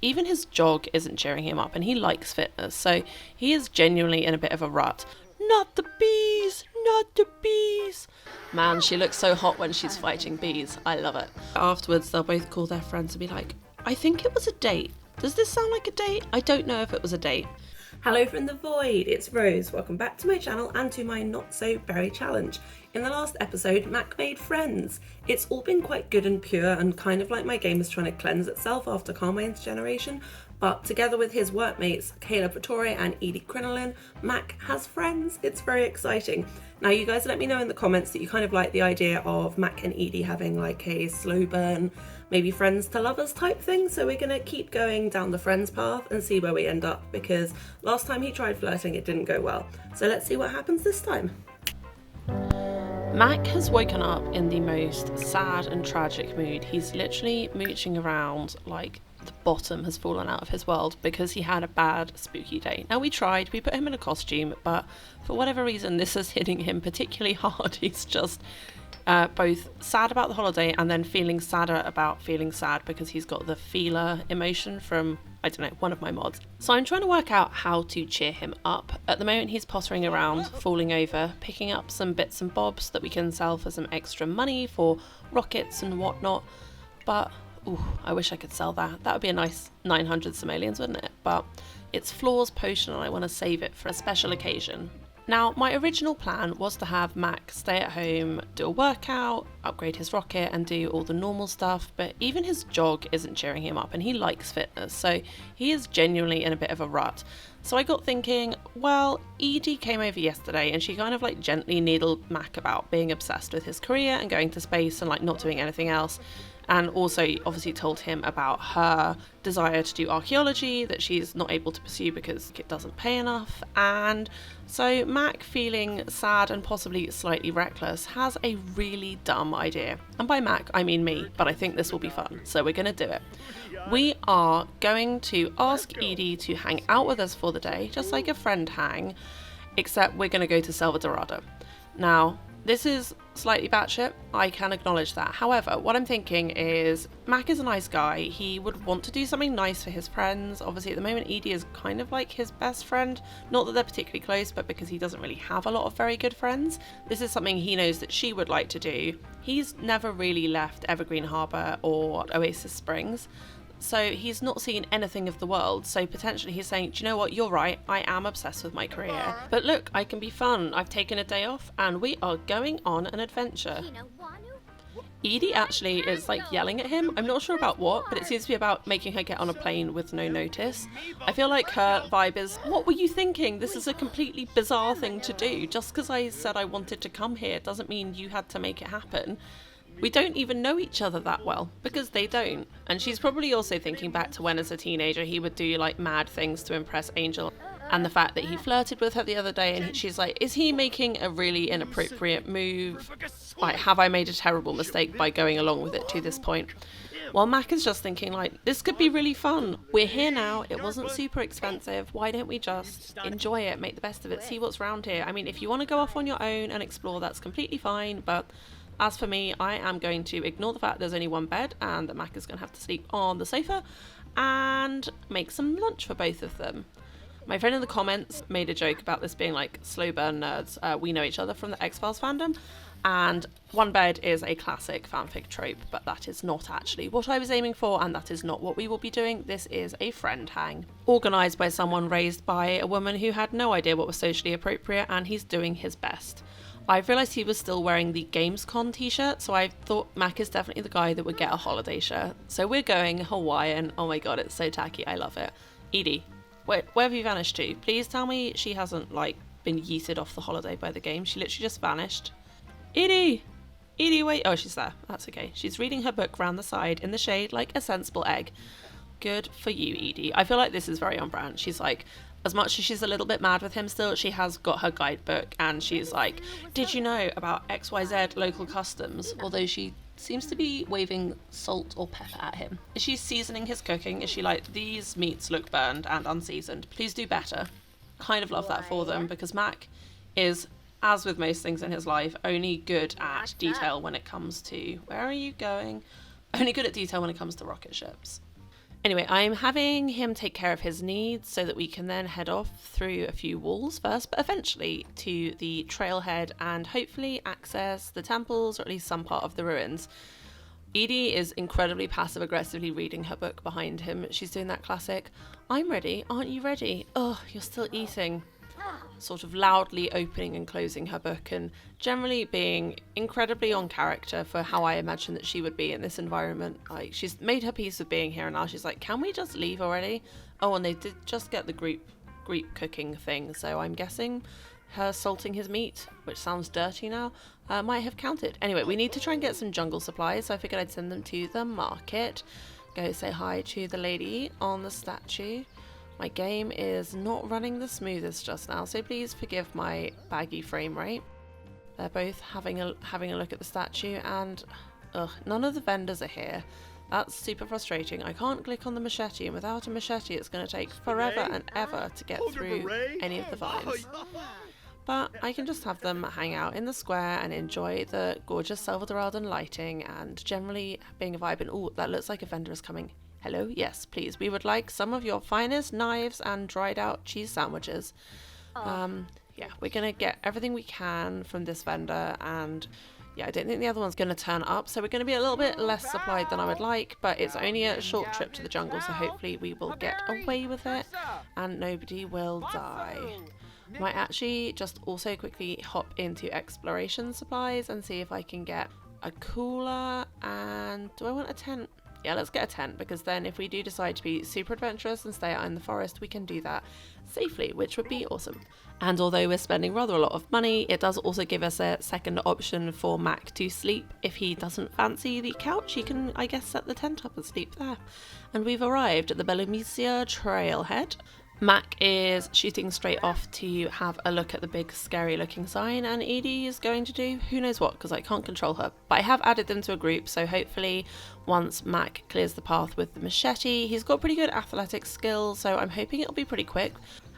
even his jog isn't cheering him up, and he likes fitness, so he is genuinely in a bit of a rut. Not the bees! Not the bees! Man, she looks so hot when she's fighting bees. I love it. Afterwards, they'll both call their friends and be like, I think it was a date. Does this sound like a date? I don't know if it was a date. Hello from the void, it's Rose. Welcome back to my channel and to my not so berry challenge. In the last episode, Mac made friends. It's all been quite good and pure and kind of like my game is trying to cleanse itself after Carmine's generation, but together with his workmates Kayla Pretori and Edie Crinoline, Mac has friends. It's very exciting. Now you guys let me know in the comments that you kind of like the idea of Mac and Edie having like a slow burn, maybe friends to lovers type thing, so we're gonna keep going down the friends path and see where we end up, because last time he tried flirting it didn't go well. So let's see what happens this time. Mac has woken up in the most sad and tragic mood. He's literally mooching around like the bottom has fallen out of his world because he had a bad spooky day. Now we put him in a costume, but for whatever reason this is hitting him particularly hard. He's just both sad about the holiday and then feeling sadder about feeling sad because he's got the feeler emotion from, I don't know, one of my mods. So I'm trying to work out how to cheer him up. At the moment he's pottering around, falling over, picking up some bits and bobs that we can sell for some extra money for rockets and whatnot, but ooh, I wish I could sell that. That would be a nice 900 simoleons, wouldn't it? But it's Floor's potion and I want to save it for a special occasion. Now, my original plan was to have Mac stay at home, do a workout, upgrade his rocket and do all the normal stuff, but even his jog isn't cheering him up and he likes fitness, so he is genuinely in a bit of a rut. So I got thinking, well, Edie came over yesterday and she kind of like gently needled Mac about being obsessed with his career and going to space and like not doing anything else. And also obviously told him about her desire to do archaeology that she's not able to pursue because it doesn't pay enough. And so Mac, feeling sad and possibly slightly reckless, has a really dumb idea. And by Mac I mean me, but I think this will be fun, so we're gonna do it. We are going to ask Edie to hang out with us for the day, just like a friend hang, except we're gonna go to Selva Dorada. Now, this is slightly batshit, I can acknowledge that. However, what I'm thinking is Mac is a nice guy. He would want to do something nice for his friends. Obviously at the moment Edie is kind of like his best friend. Not that they're particularly close, but because he doesn't really have a lot of very good friends. This is something he knows that she would like to do. He's never really left Evergreen Harbour or Oasis Springs, so he's not seen anything of the world, so potentially he's saying, do you know what, you're right, I am obsessed with my career, but look, I can be fun. I've taken a day off and we are going on an adventure. Edie actually is like yelling at him. I'm not sure about what, but it seems to be about making her get on a plane with no notice. I feel like her vibe is, what were you thinking? This is a completely bizarre thing to do. Just because I said I wanted to come here doesn't mean you had to make it happen. We don't even know each other that well, because they don't. And she's probably also thinking back to when as a teenager he would do like mad things to impress Angel, and the fact that he flirted with her the other day, and she's like, is he making a really inappropriate move? Like, have I made a terrible mistake by going along with it to this point? While Mac is just thinking like, this could be really fun. We're here now, it wasn't super expensive, why don't we just enjoy it, make the best of it, see what's around here. I mean, if you want to go off on your own and explore, that's completely fine, but as for me, I am going to ignore the fact there's only one bed and that Mac is going to have to sleep on the sofa and make some lunch for both of them. My friend in the comments made a joke about this being like slow burn nerds. We know each other from the X-Files fandom, and one bed is a classic fanfic trope, but that is not actually what I was aiming for, and that is not what we will be doing. This is a friend hang, organised by someone raised by a woman who had no idea what was socially appropriate, and he's doing his best. I've realised he was still wearing the Gamescom t-shirt, so I thought Mac is definitely the guy that would get a holiday shirt. So we're going Hawaiian. Oh my god, it's so tacky, I love it. Edie, where have you vanished to? Please tell me she hasn't like been yeeted off the holiday by the game. She literally just vanished. Edie! Edie, wait. Oh, she's there. That's okay. She's reading her book round the side in the shade like a sensible egg. Good for you, Edie. I feel like this is very on brand. She's like, as much as she's a little bit mad with him still, she has got her guidebook and she's like, did you know about XYZ local customs? Although she seems to be waving salt or pepper at him. Is she seasoning his cooking? Is she like, these meats look burned and unseasoned, please do better? Kind of love that for them, because Mac is, as with most things in his life, only good at detail when it comes to, where are you going? Only good at detail when it comes to rocket ships. Anyway, I'm having him take care of his needs so that we can then head off through a few walls first, but eventually to the trailhead and hopefully access the temples or at least some part of the ruins. Edie is incredibly passive-aggressively reading her book behind him. She's doing that classic, "I'm ready, aren't you ready? Oh, you're still eating." Sort of loudly opening and closing her book and generally being incredibly on character for how I imagine that she would be in this environment. Like, she's made her peace with being here and now she's like, can we just leave already? Oh, and they did just get the group cooking thing, so I'm guessing her salting his meat, which sounds dirty now, might have counted. Anyway, we need to try and get some jungle supplies, so I figured I'd send them to the market. Go say hi to the lady on the statue. My game is not running the smoothest just now, so please forgive my baggy frame rate. They're both having a look at the statue, and none of the vendors are here. That's super frustrating. I can't click on the machete, and without a machete it's going to take forever and ever to get through any of the vines. But I can just have them hang out in the square and enjoy the gorgeous Salvadoran lighting and generally being a vibe. And oh, that looks like a vendor is coming. Hello, yes, please. We would like some of your finest knives and dried out cheese sandwiches. Yeah, we're going to get everything we can from this vendor, and yeah, I don't think the other one's going to turn up, so we're going to be a little bit less supplied than I would like, but it's only a short trip to the jungle, so hopefully we will get away with it and nobody will die. Might actually just also quickly hop into exploration supplies and see if I can get a cooler, and do I want a tent? Yeah, let's get a tent, because then if we do decide to be super adventurous and stay out in the forest, we can do that safely, which would be awesome. And although we're spending rather a lot of money, it does also give us a second option for Mac to sleep. If he doesn't fancy the couch, he can, I guess, set the tent up and sleep there. And we've arrived at the Belomesia trailhead. Mac is shooting straight off to have a look at the big scary looking sign, and Edie is going to do who knows what, because I can't control her. But I have added them to a group, so hopefully once Mac clears the path with the machete, he's got pretty good athletic skills, so I'm hoping it'll be pretty quick.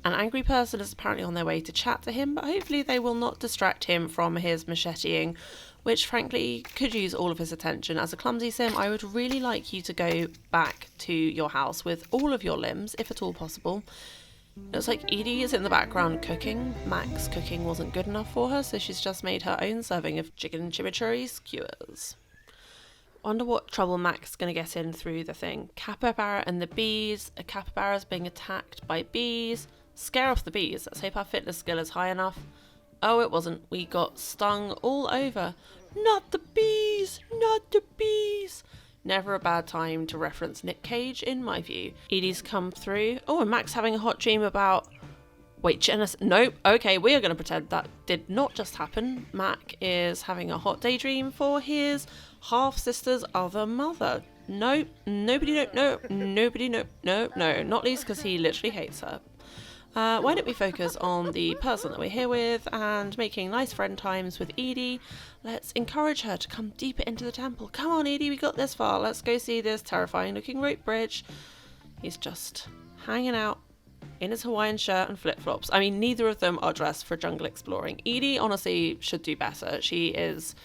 An angry person is apparently on their way to chat to him, but hopefully they will not distract him from his macheteing, which frankly could use all of his attention. As a clumsy sim, I would really like you to go back to your house with all of your limbs, if at all possible. It looks like Edie is in the background cooking. Mac's cooking wasn't good enough for her, so she's just made her own serving of chicken chimichurri skewers. Wonder what trouble Mac's going to get in through the thing. Capybara and the bees. A capybara's being attacked by bees. Scare off the bees. Let's hope our fitness skill is high enough. Oh, it wasn't. We got stung all over. Not the bees! Not the bees! Never a bad time to reference Nick Cage, in my view. Edie's come through. Oh, and Mac's having a hot dream about... Wait, genocide? Nope. Okay, we are going to pretend that did not just happen. Mac is having a hot daydream for his half-sister's other mother. Nope. Nobody, no. Nobody, no. Not least because he literally hates her. Why don't we focus on the person that we're here with and making nice friend times with Edie. Let's encourage her to come deeper into the temple. Come on, Edie, we got this far. Let's go see this terrifying looking rope bridge. He's just hanging out in his Hawaiian shirt and flip-flops. I mean, neither of them are dressed for jungle exploring. Edie honestly should do better. She is...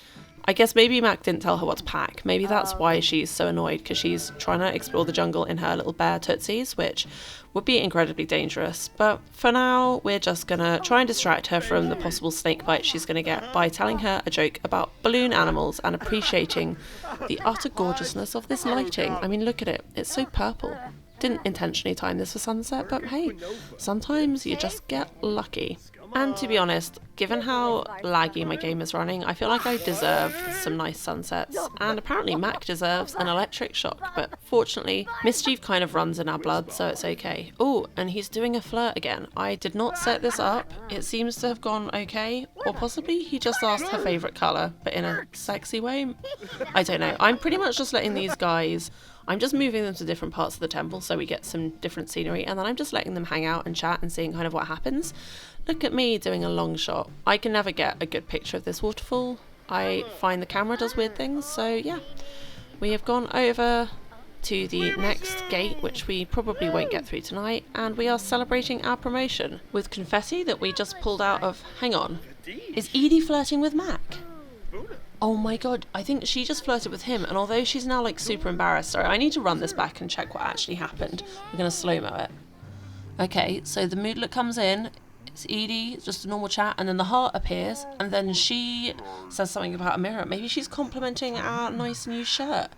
I guess maybe Mac didn't tell her what to pack. Maybe that's why she's so annoyed, because she's trying to explore the jungle in her little bear tootsies, which would be incredibly dangerous. But for now, we're just going to try and distract her from the possible snake bite she's going to get by telling her a joke about balloon animals and appreciating the utter gorgeousness of this lighting. I mean, look at it. It's so purple. Didn't intentionally time this for sunset, but hey, sometimes you just get lucky. And to be honest, given how laggy my game is running, I feel like I deserve some nice sunsets. And apparently Mac deserves an electric shock, but fortunately, mischief kind of runs in our blood, so it's okay. Oh, and he's doing a flirt again. I did not set this up. It seems to have gone okay, or possibly he just asked her favourite colour, but in a sexy way. I don't know. I'm pretty much just letting these guys... I'm just moving them to different parts of the temple so we get some different scenery, and then I'm just letting them hang out and chat and seeing kind of what happens. Look at me doing a long shot. I can never get a good picture of this waterfall. I find the camera does weird things, so yeah. We have gone over to the next gate, which we probably won't get through tonight, and we are celebrating our promotion with confetti that we just pulled out of... Hang on. Is Edie flirting with Mac? Oh my god, I think she just flirted with him, and although she's now like super embarrassed, sorry, I need to run this back and check what actually happened. We're going to slow-mo it. Okay, so the moodlet comes in, it's Edie, just a normal chat, and then the heart appears, and then she says something about a mirror. Maybe she's complimenting our nice new shirt.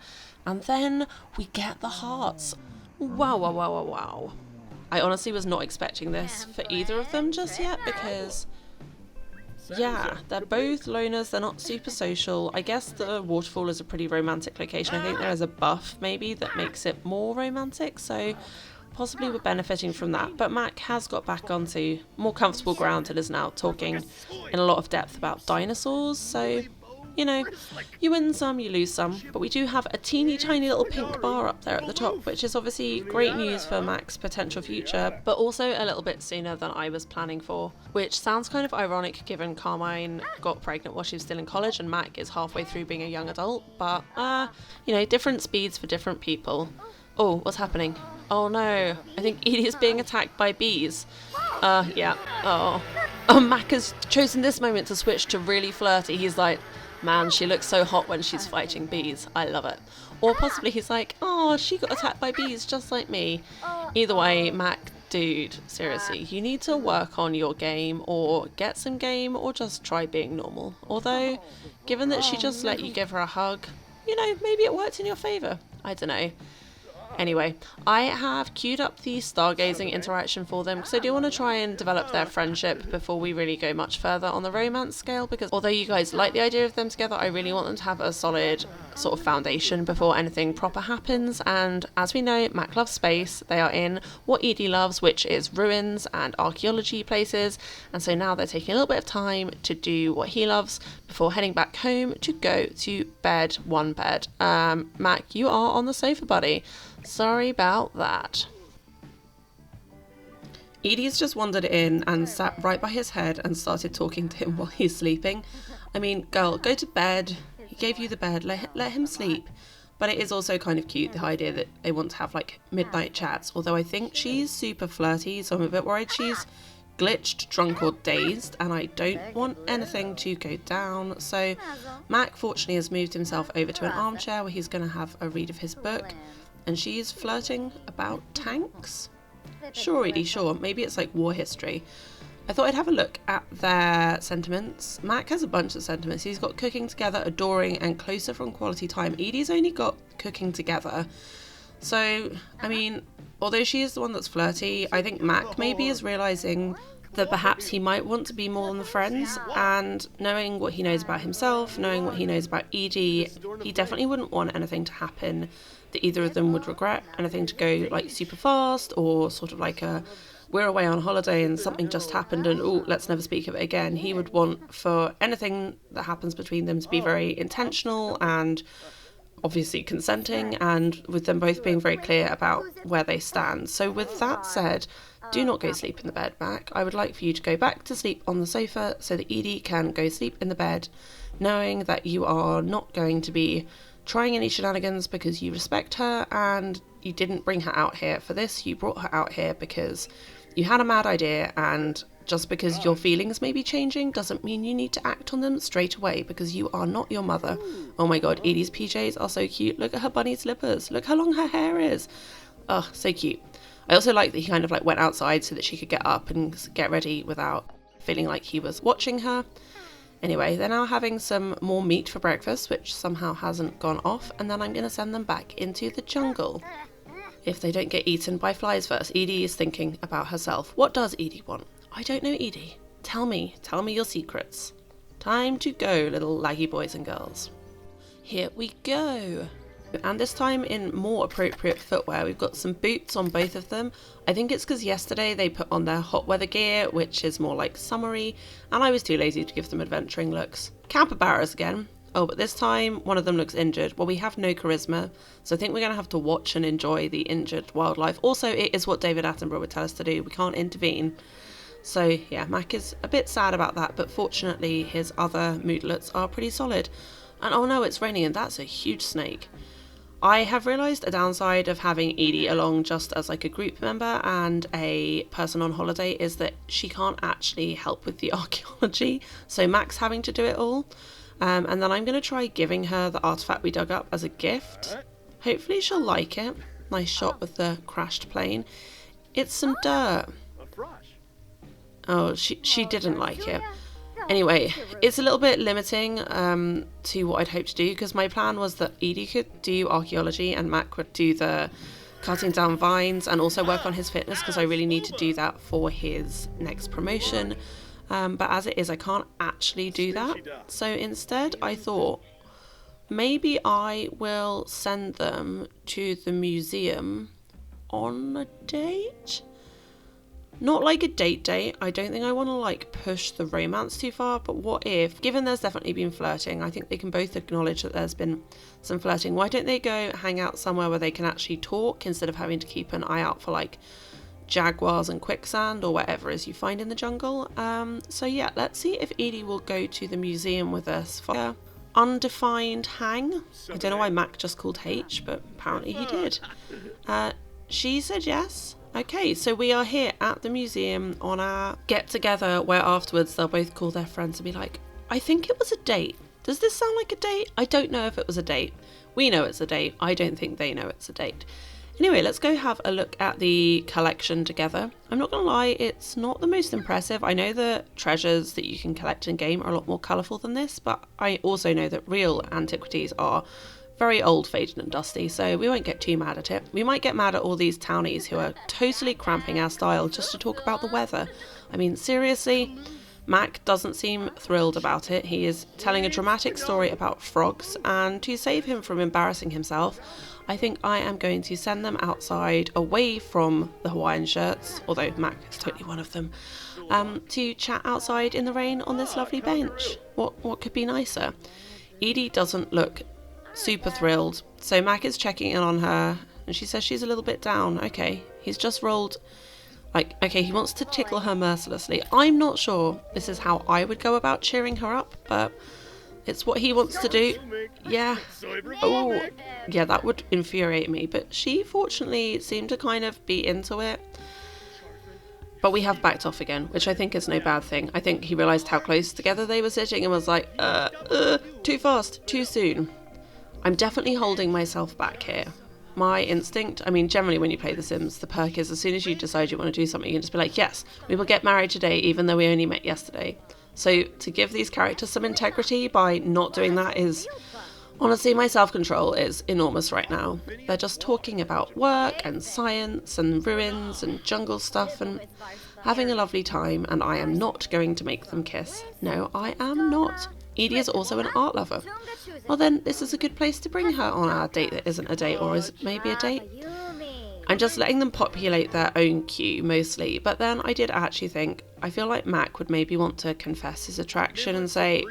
And then we get the hearts. Wow, wow, wow, wow, wow. I honestly was not expecting this for either of them just yet, because yeah, they're both loners, they're not super social. I guess the waterfall is a pretty romantic location. I think there is a buff maybe that makes it more romantic, so possibly we're benefiting from that. But Mac has got back onto more comfortable ground and is now talking in a lot of depth about dinosaurs, so you know, you win some, you lose some, but we do have a teeny tiny little pink bar up there at the top, which is obviously great news for Mac's potential future, but also a little bit sooner than I was planning for, which sounds kind of ironic given Carmine got pregnant while she was still in college and Mac is halfway through being a young adult, but, you know, different speeds for different people. Oh, what's happening? Oh no, I think Edie is being attacked by bees. Yeah, oh. Mac has chosen this moment to switch to really flirty. He's like, man, she looks so hot when she's fighting bees. I love it. Or possibly he's like, oh, she got attacked by bees just like me. Either way, Mac, dude, seriously, you need to work on your game or get some game or just try being normal. Although, given that she just let you give her a hug, you know, maybe it worked in your favour. I don't know. Anyway, I have queued up the stargazing interaction for them because I do want to try and develop their friendship before we really go much further on the romance scale, because although you guys like the idea of them together, I really want them to have a solid sort of foundation before anything proper happens. And as we know, Mac loves space. They are in what Edie loves, which is ruins and archaeology places, and so now they're taking a little bit of time to do what he loves before heading back home to go to bed. One bed. Mac, you are on the sofa, buddy. Sorry about that. Edie's just wandered in and sat right by his head and started talking to him while he's sleeping. I mean, girl, go to bed. He gave you the bed, let him sleep. But it is also kind of cute, the idea that they want to have like midnight chats, although I think she's super flirty, so I'm a bit worried she's glitched, drunk or dazed, and I don't want anything to go down. So Mac fortunately has moved himself over to an armchair where he's going to have a read of his book. And she's flirting about tanks? Sure, Edie, sure. Maybe it's like war history. I thought I'd have a look at their sentiments. Mac has a bunch of sentiments. He's got cooking together, adoring, and closer from quality time. Edie's only got cooking together. So, I mean, although she is the one that's flirty, I think Mac maybe is realising that perhaps he might want to be more than the friends, and knowing what he knows about himself, knowing what he knows about Edie, he definitely wouldn't want anything to happen that either of them would regret, anything to go like super fast, or sort of like a we're away on holiday and something just happened and oh, let's never speak of it again. He would want for anything that happens between them to be very intentional and obviously consenting, and with them both being very clear about where they stand. So with that said, do not go sleep in the bed, Mac. I would like for you to go back to sleep on the sofa so that Edie can go sleep in the bed, knowing that you are not going to be trying any shenanigans because you respect her and you didn't bring her out here for this. You brought her out here because you had a mad idea, and just because your feelings may be changing doesn't mean you need to act on them straight away, because you are not your mother. Oh my god, Edie's PJs are so cute. Look at her bunny slippers. Look how long her hair is. Oh, so cute. I also like that he kind of like went outside so that she could get up and get ready without feeling like he was watching her. Anyway, they're now having some more meat for breakfast, which somehow hasn't gone off, and then I'm going to send them back into the jungle. If they don't get eaten by flies first. Edie is thinking about herself. What does Edie want? I don't know, Edie. Tell me your secrets. Time to go, little laggy boys and girls. Here we go. And this time in more appropriate footwear. We've got some boots on both of them. I think it's because yesterday they put on their hot weather gear, which is more like summery, and I was too lazy to give them adventuring looks. Capybaras again. Oh, but this time one of them looks injured. Well, we have no charisma, so I think we're going to have to watch and enjoy the injured wildlife. Also, it is what David Attenborough would tell us to do. We can't intervene. So yeah, Mac is a bit sad about that, but fortunately his other moodlets are pretty solid. And oh no, it's raining, and that's a huge snake. I have realised a downside of having Edie along just as like a group member and a person on holiday is that she can't actually help with the archaeology, so Mac's having to do it all. And then I'm going to try giving her the artifact we dug up as a gift. Hopefully she'll like it. Nice shot with the crashed plane. It's some dirt. Oh, she didn't like it. Anyway, it's a little bit limiting to what I'd hoped to do, because my plan was that Edie could do archaeology and Mac would do the cutting down vines and also work on his fitness, because I really need to do that for his next promotion. But as it is, I can't actually do that. So instead, I thought maybe I will send them to the museum on a date. Not like a date. I don't think I want to like push the romance too far, but what if, given there's definitely been flirting, I think they can both acknowledge that there's been some flirting. Why don't they go hang out somewhere where they can actually talk instead of having to keep an eye out for like jaguars and quicksand or whatever it is you find in the jungle? So yeah, let's see if Edie will go to the museum with us for an undefined hang. I don't know why Mac just called H, but apparently he did. She said yes. Okay, so we are here at the museum on our get-together where afterwards they'll both call their friends and be like, I think it was a date. Does this sound like a date? I don't know if it was a date. We know it's a date. I don't think they know it's a date. Anyway, let's go have a look at the collection together. I'm not going to lie, it's not the most impressive. I know the treasures that you can collect in game are a lot more colourful than this, but I also know that real antiquities are very old, faded and dusty, so we won't get too mad at it. We might get mad at all these townies who are totally cramping our style just to talk about the weather. I mean, seriously, Mac doesn't seem thrilled about it. He is telling a dramatic story about frogs, and to save him from embarrassing himself, I think I am going to send them outside away from the Hawaiian shirts, although Mac is totally one of them, to chat outside in the rain on this lovely bench. What could be nicer? Edie doesn't look super thrilled, so Mac is checking in on her and she says she's a little bit down. Okay, he's just rolled, like, okay, he wants to tickle her mercilessly. I'm not sure this is how I would go about cheering her up, but it's what he wants to do. Yeah. Oh, yeah, that would infuriate me, but she fortunately seemed to kind of be into it. But we have backed off again, which I think is no bad thing. I think he realised how close together they were sitting and was like, too fast, too soon. I'm definitely holding myself back here. My instinct, I mean, generally when you play The Sims, the perk is as soon as you decide you want to do something, you can just be like, yes, we will get married today, even though we only met yesterday. So to give these characters some integrity by not doing that is, honestly, my self-control is enormous right now. They're just talking about work and science and ruins and jungle stuff and having a lovely time, and I am not going to make them kiss. No, I am not. Edie is also an art lover. Well then, this is a good place to bring her on our date that isn't a date, or is it maybe a date? I'm just letting them populate their own queue mostly, but then I did actually think, I feel like Mac would maybe want to confess his attraction and say,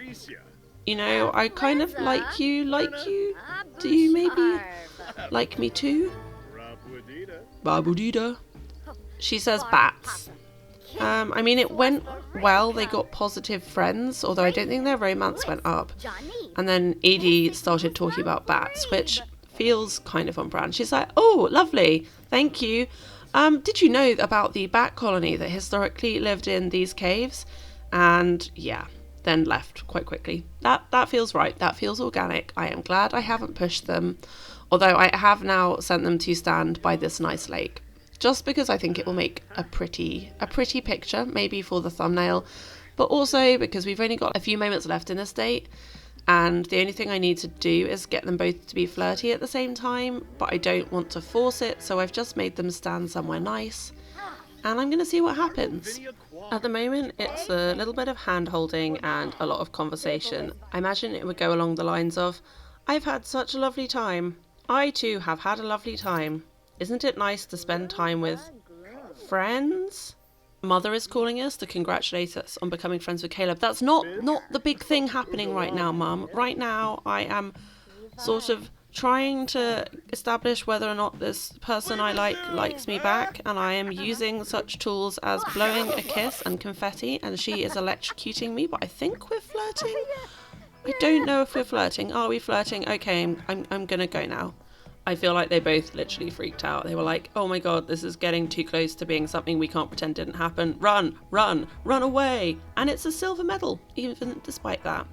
you know, I kind of like you. Do you maybe like me too? Babudida. She says bats. I mean, it went well. They got positive friends, although I don't think their romance went up. And then Edie started talking about bats, which feels kind of on brand. She's like, oh, lovely. Thank you. Did you know about the bat colony that historically lived in these caves? And yeah, then left quite quickly. That feels right. That feels organic. I am glad I haven't pushed them, although I have now sent them to stand by this nice lake. Just because I think it will make a pretty picture, maybe for the thumbnail, but also because we've only got a few moments left in this date, and the only thing I need to do is get them both to be flirty at the same time, but I don't want to force it, so I've just made them stand somewhere nice, and I'm going to see what happens. At the moment, it's a little bit of hand-holding and a lot of conversation. I imagine it would go along the lines of, I've had such a lovely time. I too have had a lovely time. Isn't it nice to spend time with friends? Mother is calling us to congratulate us on becoming friends with Caleb. That's not the big thing happening right now, Mum. Right now, I am sort of trying to establish whether or not this person I likes me back, and I am using such tools as blowing a kiss and confetti, and she is electrocuting me, but I think we're flirting. I don't know if we're flirting. Are we flirting? Okay, I'm gonna go now. I feel like they both literally freaked out. They were like, oh my god, this is getting too close to being something we can't pretend didn't happen. Run away. And it's a silver medal, even despite that.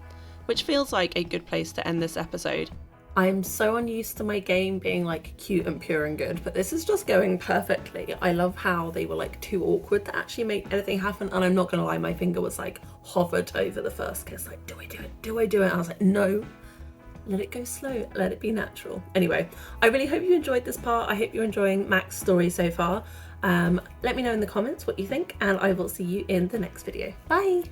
which feels like a good place to end this episode. I'm so unused to my game being like cute and pure and good, but this is just going perfectly. I love how they were like too awkward to actually make anything happen, and I'm not gonna lie, my finger was like hovered over the first kiss, like, do I do it? Do I do it? And I was like, no, let it go slow, let it be natural. Anyway, I really hope you enjoyed this part. I hope you're enjoying Mac's story so far. Let me know in the comments what you think, and I will see you in the next video. Bye!